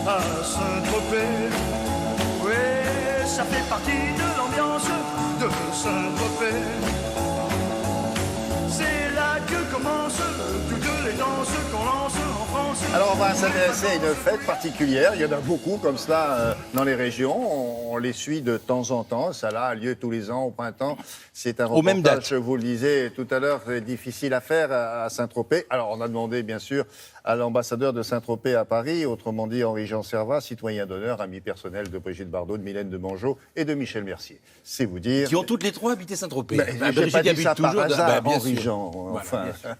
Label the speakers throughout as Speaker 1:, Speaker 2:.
Speaker 1: à Saint-Tropez. Oui, ça fait partie de l'ambiance de Saint-Tropez. C'est là que commencent toutes les danses qu'on lance en France.
Speaker 2: Alors on va s'intéresser à une fête particulière. Il y en a beaucoup comme cela dans les régions. On les suit de temps en temps. Ça a lieu tous les ans au printemps. C'est un
Speaker 3: Aux mêmes
Speaker 2: reportage,
Speaker 3: dates.
Speaker 2: je vous le disais tout à l'heure, difficile à faire à Saint-Tropez. Alors on a demandé bien sûr à l'ambassadeur de Saint-Tropez à Paris, autrement dit Henri-Jean Servat, citoyen d'honneur, ami personnel de Brigitte Bardot, de Mylène de Mongeau et de Michel Mercier. C'est vous dire.
Speaker 3: Qui ont toutes les trois habité Saint-Tropez.
Speaker 2: Ben, j'ai pas dit ça par hasard,
Speaker 3: bien sûr.
Speaker 2: Henri-Jean.
Speaker 3: Voilà,
Speaker 2: Enfin,
Speaker 3: bien sûr.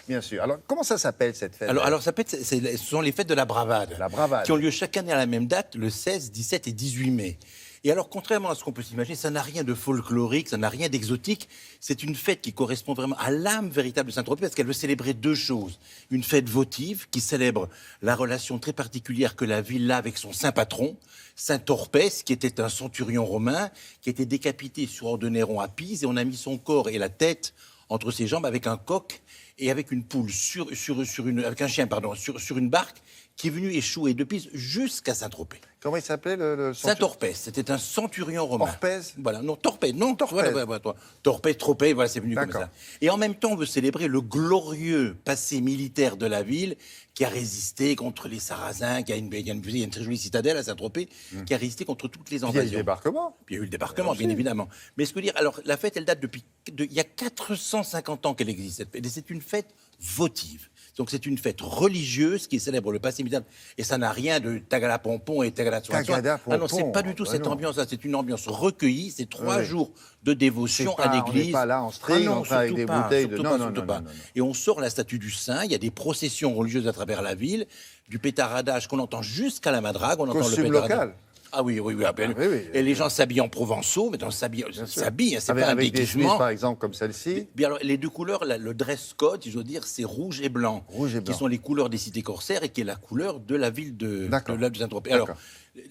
Speaker 2: bien sûr. Alors comment ça s'appelle cette fête?
Speaker 3: Alors ça peut être, ce sont les fêtes de la Bravade.
Speaker 2: La Bravade.
Speaker 3: Qui ont lieu chaque année à la même date, le 16, 17 et 18 mai. Et alors, contrairement à ce qu'on peut s'imaginer, ça n'a rien de folklorique, ça n'a rien d'exotique. C'est une fête qui correspond vraiment à l'âme véritable de Saint-Tropez parce qu'elle veut célébrer deux choses. Une fête votive qui célèbre la relation très particulière que la ville a avec son saint patron, Saint Torpès, qui était un centurion romain, qui était décapité sur ordre de Néron à Pise, et on a mis son corps et la tête entre ses jambes avec un coq et avec une poule avec un chien, sur une barque qui est venu échouer de Pise jusqu'à Saint-Tropez.
Speaker 2: Comment il s'appelait le
Speaker 3: Saint-Torpès, c'était un centurion romain.
Speaker 2: Orpèse?
Speaker 3: Voilà, non, Torpès, non,
Speaker 2: Torpès.
Speaker 3: Voilà, Torpès, Tropez, voilà, c'est venu comme
Speaker 2: D'accord.
Speaker 3: ça. Et en même temps, on veut célébrer le glorieux passé militaire de la ville qui a résisté contre les Sarrasins, il y a une très jolie citadelle à Saint-Tropez, qui a résisté contre toutes les
Speaker 2: Il y a eu
Speaker 3: invasions.
Speaker 2: le débarquement.
Speaker 3: Puis il y a eu le débarquement, bien évidemment. Mais ce que je veux dire, alors la fête, elle date il y a 450 ans qu'elle existe, cette fête. Et c'est une fête votive. Donc c'est une fête religieuse qui célèbre le passé militaire. Et ça n'a rien de tagala pompon et tagala soin.
Speaker 2: Tagada
Speaker 3: Ah non,
Speaker 2: pompon.
Speaker 3: c'est pas du tout cette
Speaker 2: non.
Speaker 3: ambiance-là. C'est une ambiance recueillie. C'est 3
Speaker 2: Oui.
Speaker 3: jours de dévotion
Speaker 2: C'est
Speaker 3: à
Speaker 2: pas-
Speaker 3: l'église.
Speaker 2: on n'est pas là en string,
Speaker 3: non,
Speaker 2: on travaille
Speaker 3: surtout
Speaker 2: avec des
Speaker 3: pas,
Speaker 2: bouteilles de-
Speaker 3: surtout
Speaker 2: non,
Speaker 3: pas,
Speaker 2: non,
Speaker 3: surtout
Speaker 2: non,
Speaker 3: pas.
Speaker 2: non, non.
Speaker 3: Et on sort la statue du saint. Il y a des processions religieuses à travers la ville, du pétaradage qu'on entend jusqu'à la Madrague. On entend
Speaker 2: Costume
Speaker 3: le pétaradage.
Speaker 2: local.
Speaker 3: Ah oui, ah ben,
Speaker 2: oui, oui.
Speaker 3: Et les gens s'habillent en provençaux, mais s'habillent, c'est
Speaker 2: Avec,
Speaker 3: pas un
Speaker 2: avec des chemises,
Speaker 3: déguisement.
Speaker 2: par exemple, comme celle-ci.
Speaker 3: Bien alors, les deux couleurs, le dress code, je veux dire, c'est rouge et blanc.
Speaker 2: Rouge et blanc.
Speaker 3: Qui sont les couleurs des cités corsaires et qui est la couleur de la ville de
Speaker 2: D'accord.
Speaker 3: Saint-Tropez. Alors,
Speaker 2: D'accord.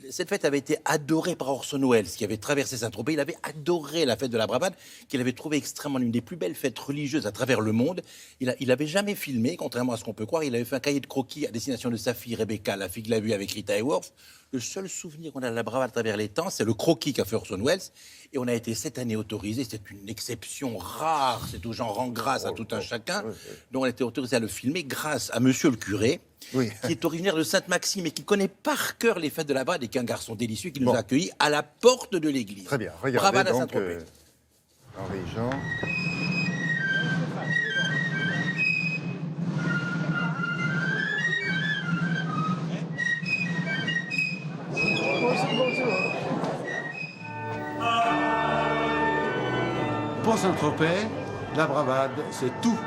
Speaker 3: cette fête avait été adorée par Orson Welles, qui avait traversé Saint-Tropez. Il avait adoré la fête de la Bravade, qu'il avait trouvée extrêmement l'une des plus belles fêtes religieuses à travers le monde. Il n'avait jamais filmé, contrairement à ce qu'on peut croire. Il avait fait un cahier de croquis à destination de sa fille Rebecca, la fille qu'il a vue avec Rita Hayworth. Le seul souvenir qu'on a de la Bravade à travers les temps, c'est le croquis qu'a fait Orson Welles. Et on a été cette année autorisé. C'est une exception rare. C'est aux gens rend grâce à tout un chacun. Donc on a été autorisé à le filmer grâce à monsieur le curé,
Speaker 2: Oui.
Speaker 3: qui est originaire de Sainte-Maxime et qui connaît par cœur les fêtes de la Bravade et qui est un garçon délicieux qui nous
Speaker 2: Bon.
Speaker 3: a accueillis à la porte de l'église.
Speaker 2: Très bien. Regardez
Speaker 3: Bravade à
Speaker 2: donc
Speaker 3: Saint-Tropez.
Speaker 2: Henri-Jean.
Speaker 4: Pour Saint-Tropez, la Bravade, c'est tout.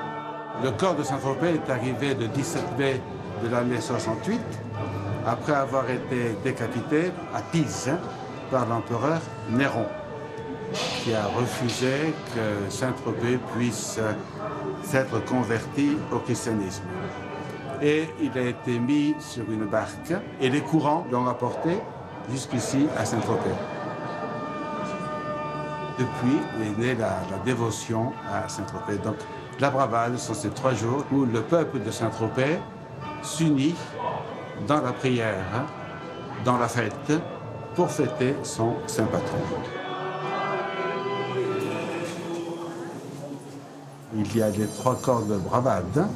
Speaker 4: Le corps de Saint-Tropez est arrivé le 17 mai de l'année 68, après avoir été décapité à Pise par l'empereur Néron, qui a refusé que Saint-Tropez puisse s'être converti au christianisme. Et il a été mis sur une barque et les courants l'ont rapporté jusqu'ici à Saint-Tropez. Depuis est née la dévotion à Saint-Tropez. Donc la Bravade sont ces 3 jours où le peuple de Saint-Tropez s'unit dans la prière, dans la fête, pour fêter son saint patron. Il y a les 3 corps de Bravade.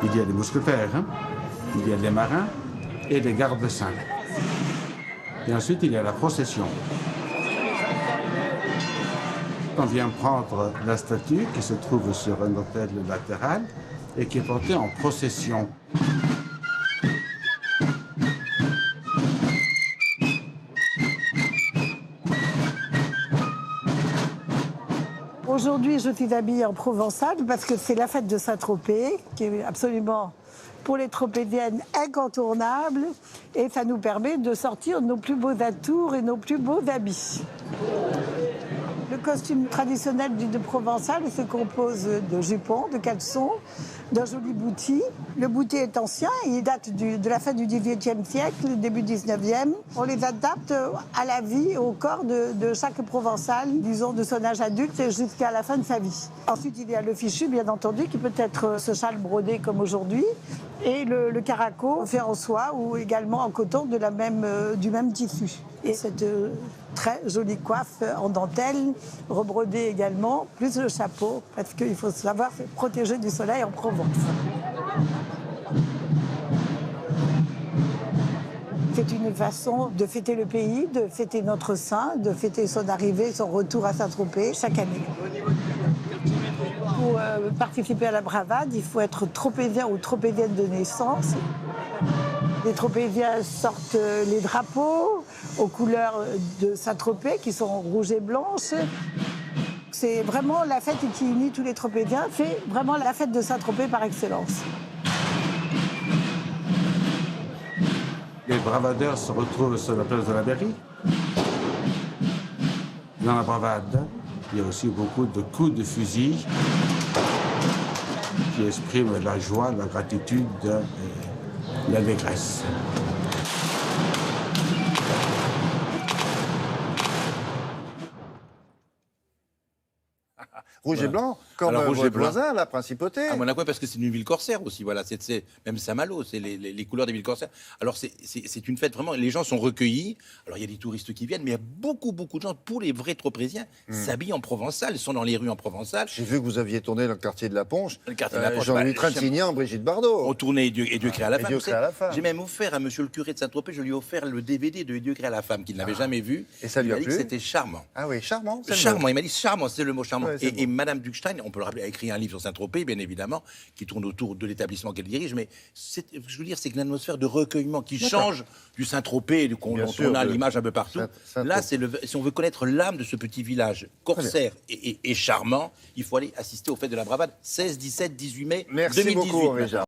Speaker 4: Il y a les mousquetaires, il y a les marins et les gardes-saints. Et ensuite, il y a la procession. On vient prendre la statue qui se trouve sur un autel latéral et qui est portée en procession.
Speaker 5: Aujourd'hui, je suis habillée en provençal parce que c'est la fête de Saint-Tropez, qui est absolument, pour les tropédiennes, incontournable. Et ça nous permet de sortir nos plus beaux atours et nos plus beaux habits. Le costume traditionnel du provençal se compose de jupons, de caleçons, d'un joli bouti. Le bouti est ancien, il date de la fin du XVIIIe siècle, début XIXe. On les adapte à la vie, au corps de chaque Provençal, disons de son âge adulte jusqu'à la fin de sa vie. Ensuite, il y a le fichu, bien entendu, qui peut être ce châle brodé comme aujourd'hui, et le caraco fait en soie ou également en coton du même tissu. Et cette très jolie coiffe en dentelle, rebrodée également, plus le chapeau, parce qu'il faut savoir se protéger du soleil en Provence. C'est une façon de fêter le pays, de fêter notre saint, de fêter son arrivée, son retour à Saint-Tropez chaque année. Pour participer à la bravade, il faut être tropézien ou tropézienne de naissance. Les tropéziens sortent les drapeaux aux couleurs de Saint-Tropez qui sont rouges et blanches. C'est vraiment la fête qui unit tous les tropéziens. C'est vraiment la fête de Saint-Tropez par excellence.
Speaker 4: Les bravadeurs se retrouvent sur la place de la Mairie. Dans la bravade, il y a aussi beaucoup de coups de fusil qui expriment la joie, la gratitude et l'allégresse.
Speaker 2: Rouge et blanc, comme
Speaker 3: Alors, rouge et
Speaker 2: votre
Speaker 3: blanc.
Speaker 2: voisin, la principauté.
Speaker 3: À Monaco, parce que c'est une ville corsaire aussi, voilà. C'est même Saint-Malo, c'est les couleurs des villes corsaires. Alors, c'est une fête vraiment, les gens sont recueillis. Alors, il y a des touristes qui viennent, mais il y a beaucoup de gens, pour les vrais tropéziens, s'habillent en provençal, ils sont dans les rues en provençal.
Speaker 2: J'ai vu que vous aviez tourné dans le quartier de la Ponche.
Speaker 3: Le quartier de la Ponche,
Speaker 2: Jean-Louis
Speaker 3: bah,
Speaker 2: Trintignant, Brigitte Bardot.
Speaker 3: On tournait et Dieu crée à la femme.
Speaker 2: Dieu crée à la femme.
Speaker 3: J'ai même offert à monsieur le curé de Saint-Tropez, je lui ai offert le DVD de Dieu crée à la femme, qu'il n'avait jamais vu.
Speaker 2: Et ça lui
Speaker 3: Il
Speaker 2: a
Speaker 3: m'a dit
Speaker 2: plu
Speaker 3: que c'était charmant.
Speaker 2: Ah oui, charmant. c'est le
Speaker 3: Charmant,
Speaker 2: mot.
Speaker 3: il m'a dit charmant, c'est le mot charmant.
Speaker 2: Ouais, c'est
Speaker 3: et
Speaker 2: bon.
Speaker 3: Madame Duckstein, on peut le rappeler, a écrit un livre sur Saint-Tropez, bien évidemment, qui tourne autour de l'établissement qu'elle dirige, mais ce que je veux dire, c'est que l'atmosphère de recueillement qui change du Saint-Tropez,
Speaker 2: Bien
Speaker 3: dont
Speaker 2: sûr,
Speaker 3: on a
Speaker 2: de
Speaker 3: l'image un peu partout.
Speaker 2: Saint-Tropez.
Speaker 3: Là, si on veut connaître l'âme de ce petit village corsaire et charmant, il faut aller assister aux fêtes de la bravade 16, 17, 18 mai
Speaker 2: Merci
Speaker 3: 2018.
Speaker 2: beaucoup, Richard.